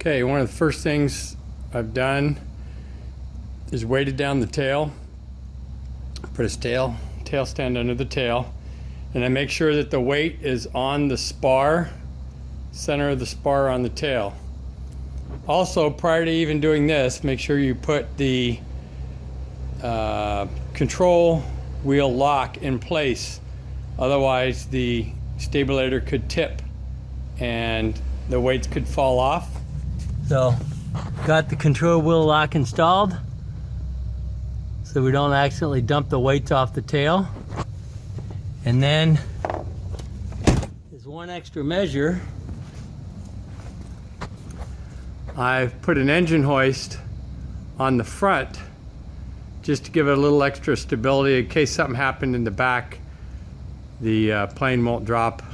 Okay, one of the first things I've done is weighted down the tail. Put a tail stand under the tail, and I make sure that the weight is on the spar, center of the spar on the tail. Also, prior to even doing this, make sure you put the control wheel lock in place. Otherwise, the stabilizer could tip and the weights could fall off. So, got the control wheel lock installed so we don't accidentally dump the weights off the tail. And then there's one extra measure. I've put an engine hoist on the front just to give it a little extra stability in case something happened in the back. The plane won't drop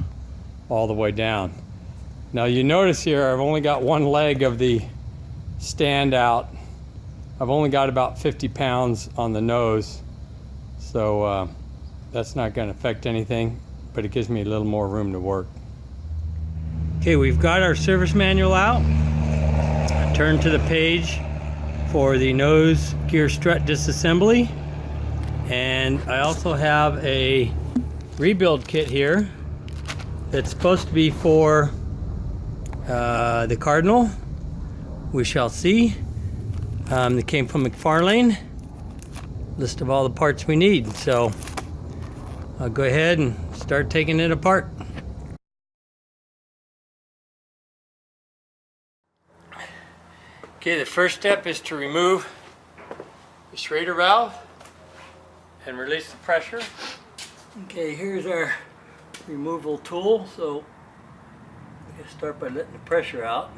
all the way down. Now you notice here I've only got one leg of the stand out. I've only got about 50 pounds on the nose, so that's not going to affect anything, but it gives me a little more room to work. Okay, we've got our service manual out. Turn to the page for the nose gear strut disassembly, and I also have a rebuild kit here that's supposed to be for the Cardinal. We shall see. That came from McFarlane. List of all the parts we need. So I'll go ahead and start taking it apart. Okay, the first step is to remove the Schrader valve and release the pressure. Okay, here's our removal tool. So we'll start by letting the pressure out.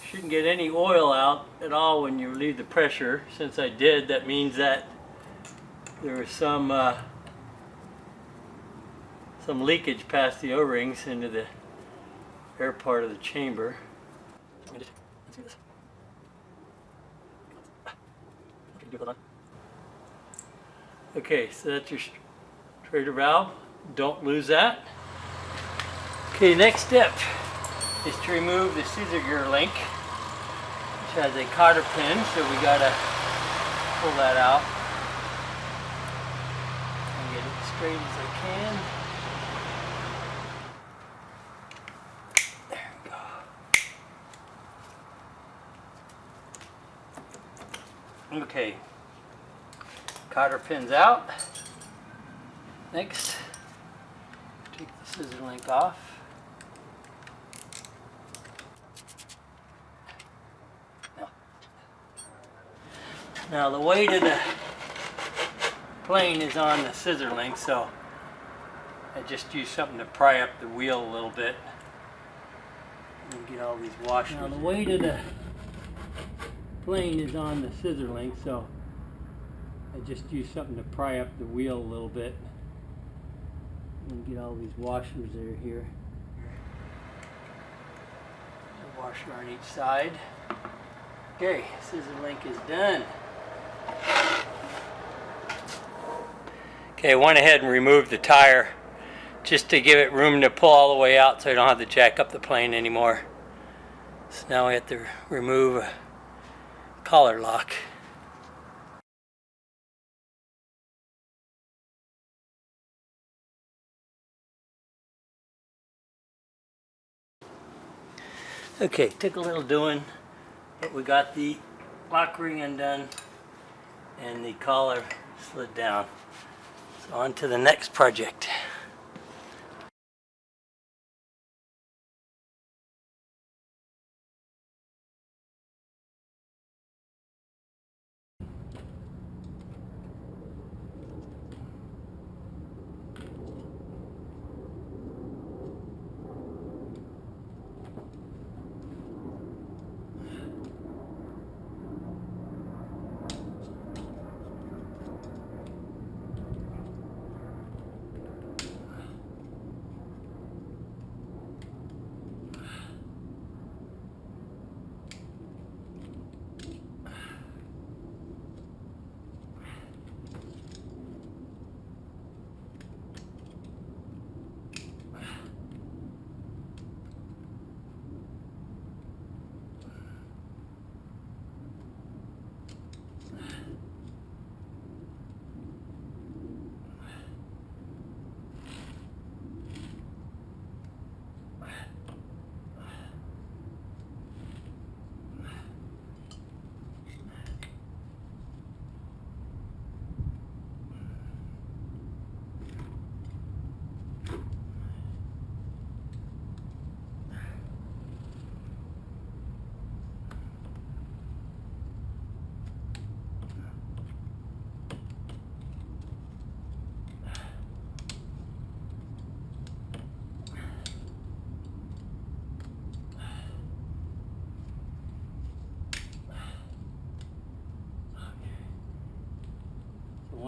Shouldn't get any oil out at all when you relieve the pressure. Since I did, that means that there was some leakage past the O-rings into the air part of the chamber. Let's do this. Okay, so that's your Schrader valve. Don't lose that. Okay, next step is to remove the scissor gear link, which has a cotter pin, so we gotta pull that out and get it straight as I can. There we go. Okay, cotter pin's out. Next, take the scissor link off. Now the weight of the plane is on the scissor link, so I just use something to pry up the wheel a little bit and get all these washers. Now the weight of the plane is on the scissor link, so I just use something to pry up the wheel a little bit and get all these washers that are here. There's a washer on each side. Okay, scissor link is done. Okay, I went ahead and removed the tire just to give it room to pull all the way out so I don't have to jack up the plane anymore. So now we have to remove a collar lock. Okay, took a little doing, but we got the lock ring undone and the collar slid down. So on to the next project.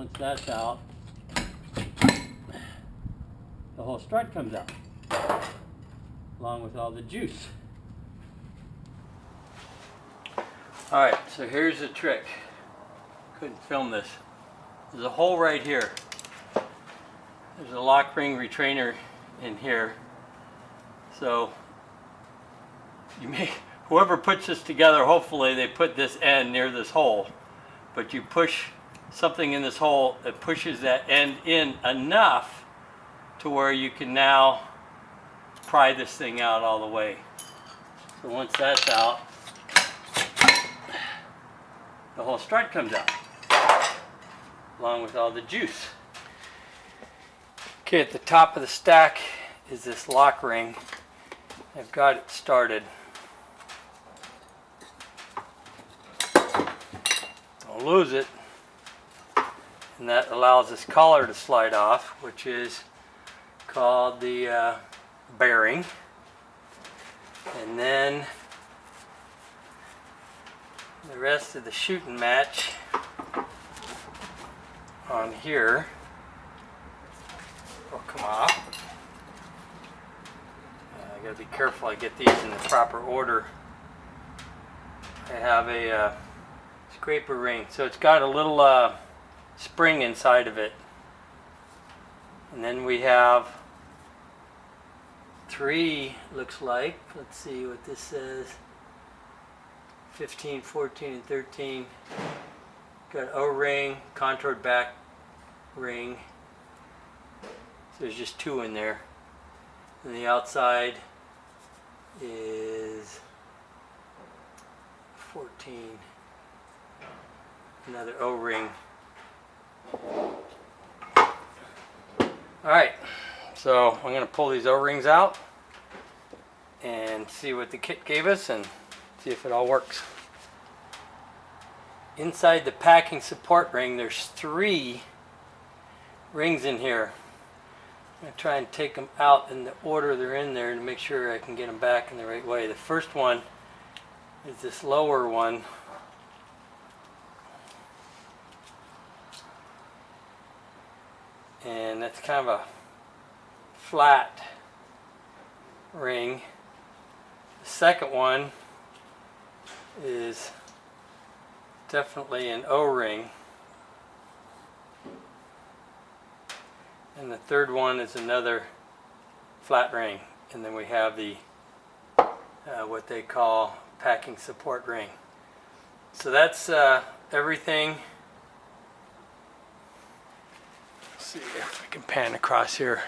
once that's out, the whole strut comes out, along with all the juice. Alright, so here's the trick. Couldn't film this. There's a hole right here. There's a lock ring retrainer in here. So whoever puts this together, hopefully they put this end near this hole. But you push something in this hole that pushes that end in enough to where you can now pry this thing out all the way. So once that's out, the whole strut comes out, along with all the juice. Okay, at the top of the stack is this lock ring. I've got it started. Don't lose it. And that allows this collar to slide off, which is called the bearing. And then the rest of the shooting match on here will come off. I gotta be careful I get these in the proper order. I have a scraper ring, so it's got a little spring inside of it. And then we have 3, looks like, let's see what this says, 15, 14, and 13. Got O-ring, contoured back ring. So there's just 2 in there. And the outside is 14. Another O-ring. Alright, so I'm going to pull these O-rings out and see what the kit gave us and see if it all works. Inside the packing support ring, there's 3 rings in here. I'm going to try and take them out in the order they're in there to make sure I can get them back in the right way. The first one is this lower one. And that's kind of a flat ring. The second one is definitely an O-ring. And the third one is another flat ring. And then we have the what they call packing support ring. So that's everything. Let's see if I can pan across here.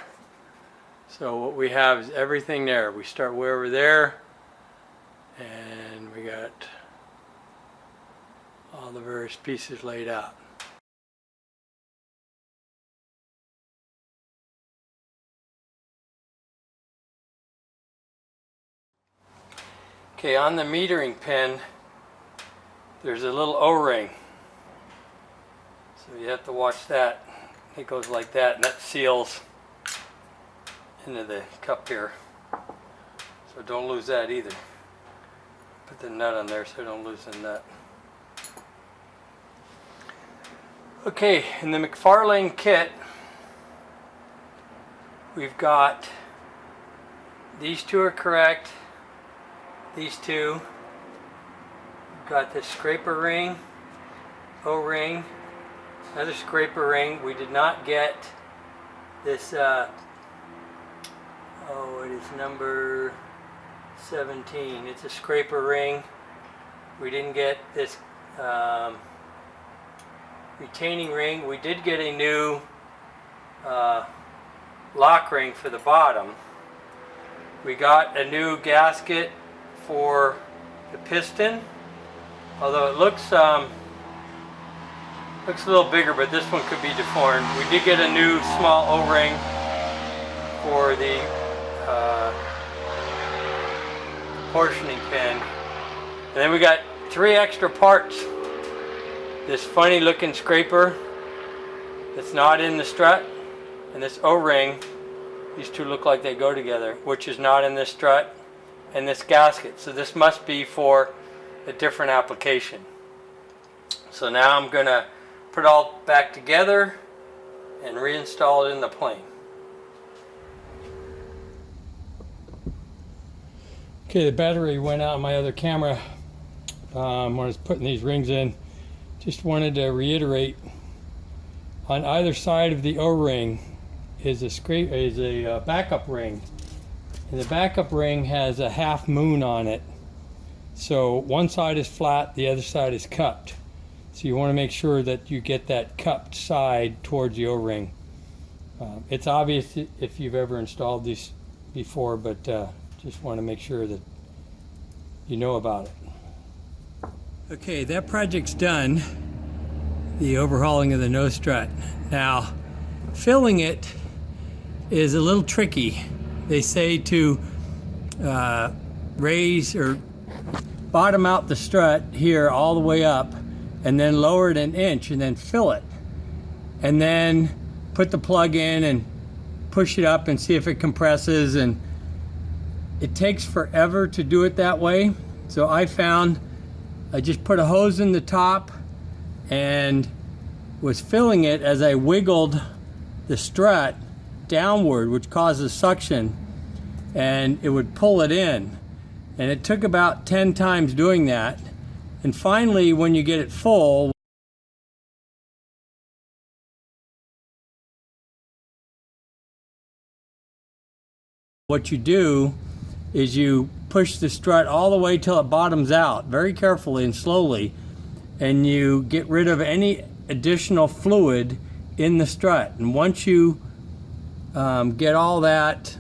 So what we have is everything there. We start way over there, and we got all the various pieces laid out. Okay, on the metering pin, there's a little O-ring. So you have to watch that. It goes like that, and that seals into the cup here. So don't lose that either. Put the nut on there so I don't lose the nut. Okay, in the McFarlane kit, we've got these 2 are correct. These 2. We've got this scraper ring, O-ring, another scraper ring. We did not get this, it is number 17. It's a scraper ring. We didn't get this retaining ring. We did get a new lock ring for the bottom. We got a new gasket for the piston, although it looks a little bigger, but this one could be deformed. We did get a new small O-ring for the portioning pin, and then we got 3 extra parts. This funny looking scraper that's not in the strut, and this O-ring. These 2 look like they go together, which is not in this strut, and this gasket. So this must be for a different application. So now I'm going to put it all back together and reinstall it in the plane. Okay, the battery went out on my other camera when I was putting these rings in. Just wanted to reiterate, on either side of the O-ring is a backup ring, and the backup ring has a half moon on it. So one side is flat, the other side is cupped. So you want to make sure that you get that cupped side towards the O-ring. It's obvious if you've ever installed these before, but just want to make sure that you know about it. Okay, that project's done. The overhauling of the nose strut. Now, filling it is a little tricky. They say to raise or bottom out the strut here all the way up, and then lower it an inch and then fill it. And then put the plug in and push it up and see if it compresses, and it takes forever to do it that way. So I found I just put a hose in the top and was filling it as I wiggled the strut downward, which causes suction, and it would pull it in. And it took about 10 times doing that. And finally, when you get it full, what you do is you push the strut all the way till it bottoms out, very carefully and slowly, and you get rid of any additional fluid in the strut. And once you get all that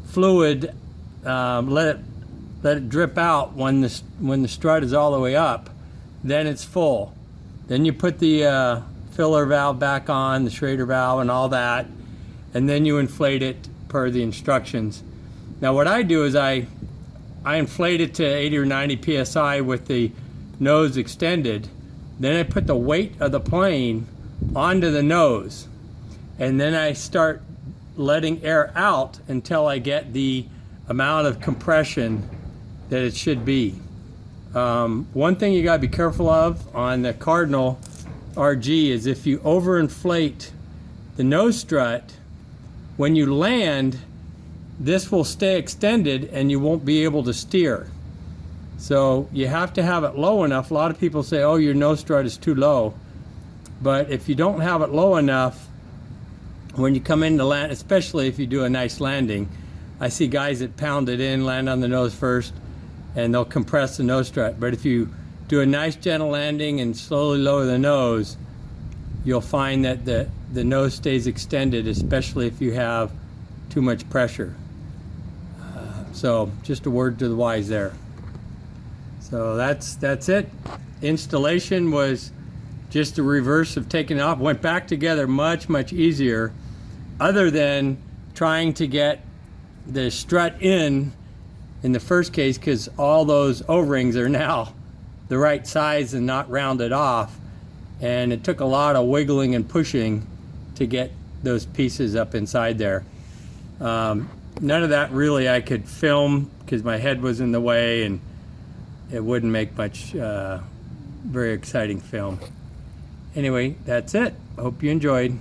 fluid, let it drip out when the strut is all the way up, then it's full. Then you put the filler valve back on, the Schrader valve and all that, and then you inflate it per the instructions. Now what I do is I inflate it to 80 or 90 psi with the nose extended. Then I put the weight of the plane onto the nose, and then I start letting air out until I get the amount of compression that it should be. One thing you got to be careful of on the Cardinal RG is if you overinflate the nose strut, when you land, this will stay extended and you won't be able to steer. So you have to have it low enough. A lot of people say, oh, your nose strut is too low. But if you don't have it low enough, when you come in to land, especially if you do a nice landing, I see guys that pound it in, land on the nose first, and they'll compress the nose strut. But if you do a nice gentle landing and slowly lower the nose, you'll find that the nose stays extended, especially if you have too much pressure. So just a word to the wise there. So that's it. Installation was just the reverse of taking it off. Went back together much easier, other than trying to get the strut in the first case, because all those O-rings are now the right size and not rounded off, and it took a lot of wiggling and pushing to get those pieces up inside there. None of that really I could film because my head was in the way, and it wouldn't make much very exciting film. Anyway, that's it. Hope you enjoyed.